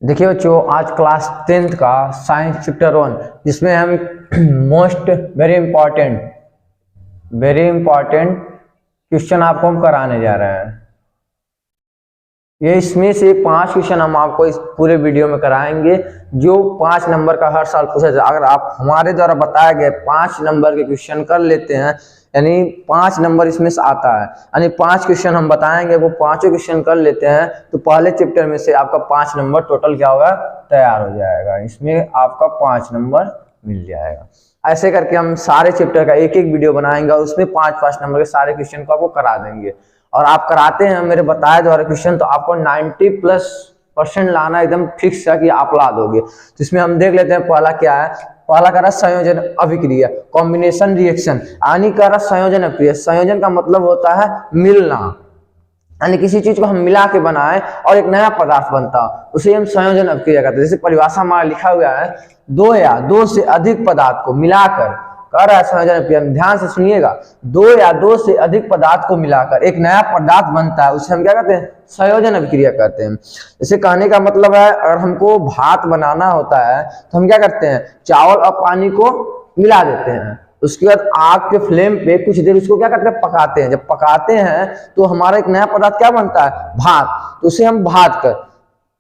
देखिए बच्चों, आज क्लास 10th का साइंस चैप्टर 1 जिसमें हम मोस्ट वेरी इंपॉर्टेंट क्वेश्चन आपको हम कराने जा रहे हैं। ये इसमें से 5 क्वेश्चन हम आपको इस पूरे वीडियो में कराएंगे जो 5 नंबर का हर साल पूछा जाए। अगर आप हमारे द्वारा बताए गए 5 नंबर के क्वेश्चन कर लेते हैं, यानी 5 नंबर इसमें से आता है, यानी 5 क्वेश्चन हम बताएंगे, वो पांचों क्वेश्चन कर लेते हैं तो पहले चैप्टर में से आपका 5 नंबर टोटल क्या होगा, तैयार हो जाएगा। इसमें आपका 5 नंबर मिल जाएगा। ऐसे करके हम सारे चैप्टर का एक एक वीडियो बनाएंगे और उसमें 5-5 नंबर के सारे क्वेश्चन को आपको करा देंगे। और आप कराते हैं मेरे बताए द्वारा क्वेश्चन तो आपको 90+% लाना एकदम फिक्स है कि आप ला दोगे। तो इसमें हम देख लेते हैं पहला क्या है। पहला कह रहा संयोजन अभिक्रिया, कॉम्बिनेशन रिएक्शन, यानी कह रहा संयोजन अभिक्रिया। संयोजन का मतलब होता है मिलना, यानी किसी चीज को हम मिला के बनाए और एक नया पदार्थ बनता, उसे हम संयोजन अभिक्रिया कहते हैं। जैसे परिभाषा हमारा लिखा हुआ है, 2 या 2 से अधिक पदार्थ को मिलाकर कर रहा है संयोजन अभिक्रिया। ध्यान से सुनिएगा, 2 या 2 से अधिक पदार्थ को मिलाकर एक नया पदार्थ बनता है, उसे हम क्या कहते हैं, संयोजन अभिक्रिया कहते हैं। इसे कहने का मतलब है, अगर हमको भात बनाना होता है तो हम क्या करते हैं, चावल और पानी को मिला देते हैं, उसके बाद आग के फ्लेम पे कुछ देर उसको क्या करते हैं, पकाते हैं। जब पकाते हैं तो हमारा एक नया पदार्थ क्या बनता है, भात। तो उसे हम भात कर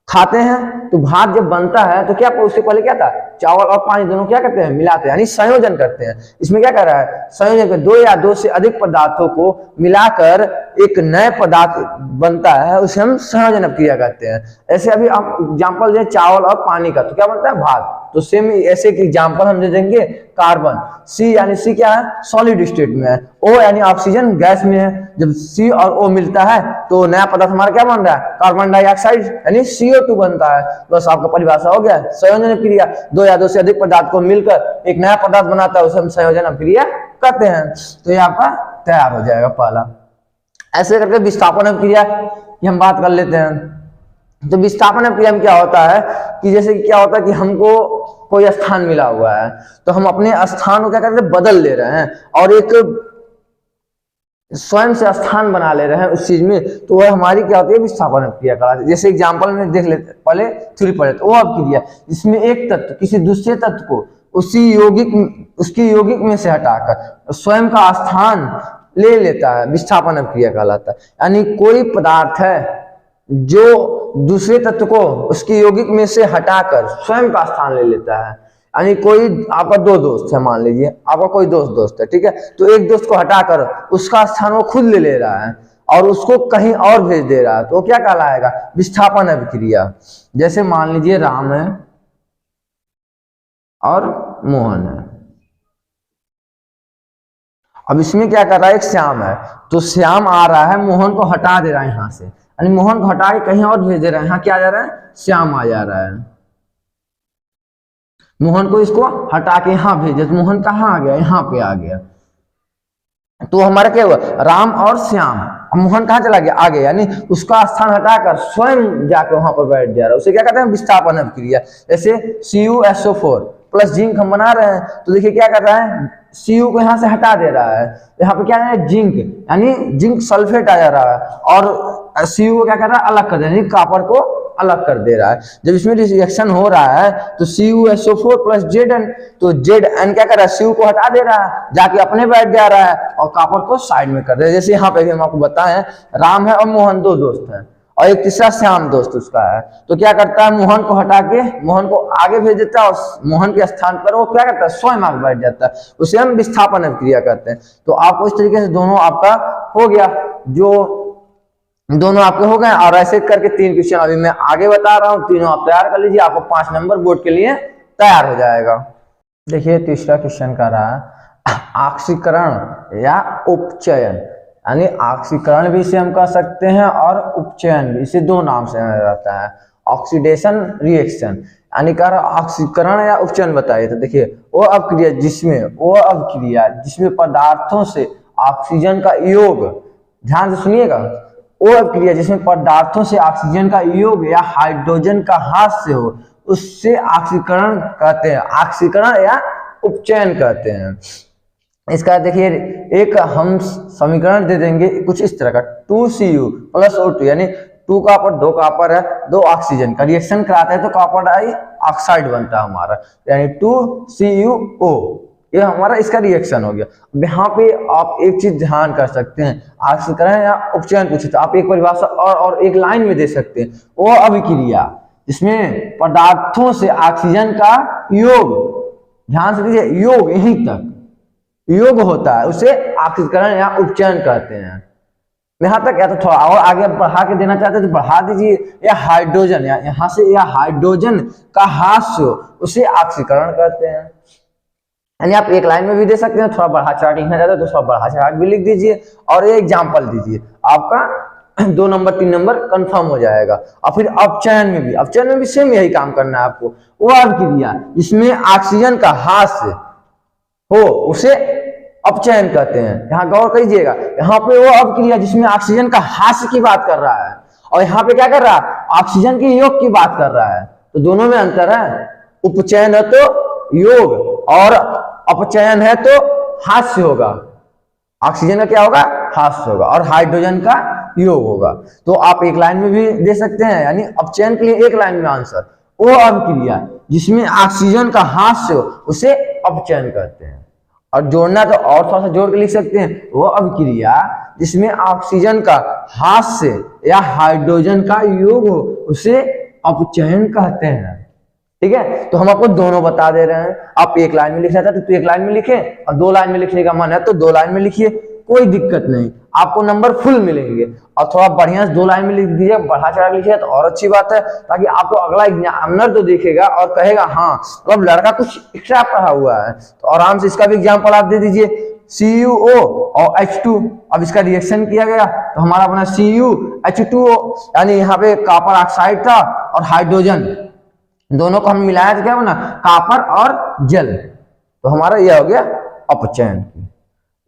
खाते हैं। तो भात जब बनता है तो क्या उससे पहले क्या था, चावल और पानी दोनों क्या करते हैं, मिलाते हैं, यानी संयोजन करते हैं। इसमें क्या कर रहा है, संयोजन कर 2 या 2 से अधिक पदार्थों को मिलाकर एक नए पदार्थ बनता है, उसे हम संयोजन अभिक्रिया कहते हैं। ऐसे अभी आप एग्जांपल दें चावल और पानी का, तो क्या बनता है, भात। तो सेम ऐसे एक एग्जांपल हम दे देंगे कार्बन। सी यानी सी क्या है, सॉलिड स्टेट में है। ओ यानी ऑक्सीजन गैस में है। जब सी और ओ मिलता है तो नया पदार्थ हमारा क्या बन रहा है, कार्बन डाइऑक्साइड यानी CO2 बनता है। बस आपका परिभाषा हो गया, संयोजन अभिक्रिया 2 या 2 से अधिक पदार्थ को मिलकर एक नया पदार्थ बनाता है, उसे हम संयोजन अभिक्रिया कहते हैं। तो ये आपका तैयार हो जाएगा पहला। ऐसे करके विस्थापन अभिक्रिया की हम बात कर लेते हैं। तो विस्थापन अभिक्रिया में क्या होता है कि जैसे कि क्या होता है कि हमको कोई स्थान मिला हुआ है तो हम अपने स्थान को क्या करते हैं, बदल ले रहे हैं और एक स्वयं से स्थान बना ले रहे हैं उस चीज में, तो वह हमारी क्या होती है, विस्थापन अभिक्रिया कहलाती है। जैसे एग्जांपल में देख लेते हैं, पहले थ्योरी पढ़े तो वो अभिक्रिया जिसमें एक तत्व किसी दूसरे तत्व को उसकी यौगिक में से हटाकर स्वयं का स्थान ले लेता है, विस्थापन अभिक्रिया कहलाता है। यानी कोई पदार्थ है जो दूसरे तत्व को उसकी यौगिक में से हटाकर स्वयं का स्थान ले लेता है। यानी कोई आपका 2 दोस्त है, मान लीजिए आपका कोई दोस्त है, ठीक है, तो एक दोस्त को हटाकर उसका स्थान वो खुद ले रहा है और उसको कहीं और भेज दे रहा है, तो वो क्या कहलाएगा, विस्थापन अभिक्रिया। जैसे मान लीजिए राम है और मोहन है। अब इसमें क्या कर रहा है, एक श्याम है, तो श्याम आ रहा है, मोहन को हटा दे रहा है यहाँ से, यानी मोहन को हटा के कहीं और भेज दे रहा है। यहाँ क्या आ जा रहा है, श्याम आ जा रहा है। मोहन को इसको हटा के यहाँ भेजे, तो मोहन कहाँ आ गया, यहाँ पे आ गया। तो हमारा क्या हुआ, राम और श्याम। मोहन कहाँ चला गया, आगे, यानी उसका स्थान हटाकर स्वयं जाकर वहां पर बैठ जा रहा है, उसे क्या कहते हैं, विस्थापन अभिक्रिया। जैसे CuSO4 प्लस जिंक हम बना रहे हैं, तो देखिए क्या कर रहा है, Cu को यहाँ से हटा दे रहा है, यहाँ पे क्या है, जिंक, यानी जिंक सल्फेट आ जा रहा है और Cu को क्या कर रहा है, अलग कर दे रहा है, यानी कॉपर को अलग कर दे रहा है। जब इसमें रिएक्शन हो रहा है तो CuSO4 प्लस Zn, तो Zn क्या कर रहा है, Cu को हटा दे रहा है, जाके अपने बैठ जा रहा है और कॉपर को साइड में कर दे रहा है। जैसे यहाँ पे भी हम आपको बताएं, राम है और मोहन 2 दोस्त हैं और एक तीसरा श्याम दोस्त उसका है, तो क्या करता है, मोहन को हटा के मोहन को आगे भेज देता है और मोहन के स्थान पर वो क्या करता है, स्वयं आगे बैठ जाता है, उसे हम विस्थापन अभिक्रिया कहते हैं। तो आपको इस तरीके से दोनों आपका हो गया, जो दोनों आपके हो गए। और ऐसे करके 3 क्वेश्चन अभी मैं आगे बता रहा हूँ, तीनों आप तैयार कर लीजिए, आपको 5 नंबर बोर्ड के लिए तैयार हो जाएगा। देखिए तीसरा क्वेश्चन का रहा ऑक्सीकरण या उपचयन, यानी ऑक्सीकरण भी इसे हम कह सकते हैं और उपचयन भी, इसे 2 नाम से जाना जाता है। ऑक्सीडेशन रिएक्शन, यानी कह रहा ऑक्सीकरण या उपचयन बताइए। तो देखिए वो अभिक्रिया जिसमें पदार्थों से ऑक्सीजन का योग, ध्यान से सुनिएगा, वो अभिक्रिया जिसमें पदार्थों से ऑक्सीजन का योग या हाइड्रोजन का ह्रास से हो, उससे ऑक्सीकरण कहते हैं, ऑक्सीकरण या उपचयन कहते हैं। इसका देखिए एक हम समीकरण दे देंगे कुछ इस तरह का, 2Cu + O2, यानी 2 कॉपर 2 कॉपर है 2 ऑक्सीजन का रिएक्शन कराता है तो कॉपर डाई ऑक्साइड बनता है हमारा, यानी 2CuO। ये हमारा इसका रिएक्शन हो गया। अब यहाँ पे आप एक चीज ध्यान कर सकते हैं, ऑक्सीकरण या उपचयन पूछे तो आप एक परिभाषा और एक लाइन में दे सकते हैं। वो अभिक्रिया जिसमें पदार्थों से ऑक्सीजन का योग, ध्यान से दीजिए, योग यहीं तक योग होता है, उसे ऑक्सीकरण या उपचयन कहते हैं। यहाँ तक या तो थोड़ा और आगे बढ़ा के देना चाहते हैं तो बढ़ा दीजिए। या हाइड्रोजन, या यहाँ से या हाइड्रोजन का ह्रास, उसे ऑक्सीकरण कहते हैं। यानी आप एक लाइन में भी दे सकते हैं, थोड़ा बढ़ा चढ़ा लिखना चाहते हैं तो थोड़ा बढ़ा चढ़ा भी लिख दीजिए और ये एग्जाम्पल दीजिए, आपका 2 नंबर 3 नंबर कंफर्म हो जाएगा। और फिर अपचयन में भी सेम यही काम करना है आपको। वो अभिक्रिया जिसमें ऑक्सीजन का ह्रास हो उसे अपचयन कहते हैं। यहाँ गौर कीजिएगा, यहाँ पे वो अभिक्रिया जिसमें ऑक्सीजन का ह्रास की बात कर रहा है और यहाँ पे क्या कर रहा है, ऑक्सीजन के योग की बात कर रहा है, तो दोनों में अंतर है। उपचयन है तो योग और अपचयन है तो ह्रास होगा। ऑक्सीजन का क्या होगा, ह्रास होगा, और हाइड्रोजन का योग होगा। तो आप एक लाइन में भी दे सकते हैं, यानी अपचयन के लिए एक लाइन में आंसर। वो अभिक्रिया जिसमें ऑक्सीजन का ह्रास हो उसे अपचयन कहते हैं। और जोड़ना तो और थोड़ा सा जोड़ के लिख सकते हैं, वो अभिक्रिया जिसमें ऑक्सीजन का ह्रास या हाइड्रोजन का योग हो उसे अपचयन कहते हैं। ठीक है, तो हम आपको दोनों बता दे रहे हैं। आप एक लाइन में लिखना चाहते हैं तो एक लाइन में लिखें, और 2 लाइन में लिखने का मन है तो 2 लाइन में लिखिए, कोई दिक्कत नहीं, आपको नंबर फुल मिलेंगे। और थोड़ा बढ़िया से 2 लाइन में लिख दीजिए, बढ़ा चढ़ा लिखिए तो और अच्छी बात है, ताकि आपको अगला एग्जामिनर तो देखेगा और कहेगा हाँ मतलब लड़का कुछ एक्स्ट्रा पढ़ा हुआ है। तो आराम से इसका भी एग्जाम्पल आप दे दीजिए, CuO और H2। अब इसका रिएक्शन किया गया तो हमारा बना CuH2O, यानी यहाँ पे कॉपर ऑक्साइड था और हाइड्रोजन, दोनों को हम मिलाया तो क्या बना, कॉपर और जल। तो हमारा यह हो गया अपचयन।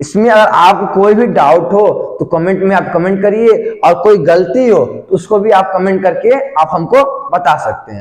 इसमें अगर आपको कोई भी डाउट हो तो कमेंट में आप कमेंट करिए, और कोई गलती हो तो उसको भी आप कमेंट करके आप हमको बता सकते हैं।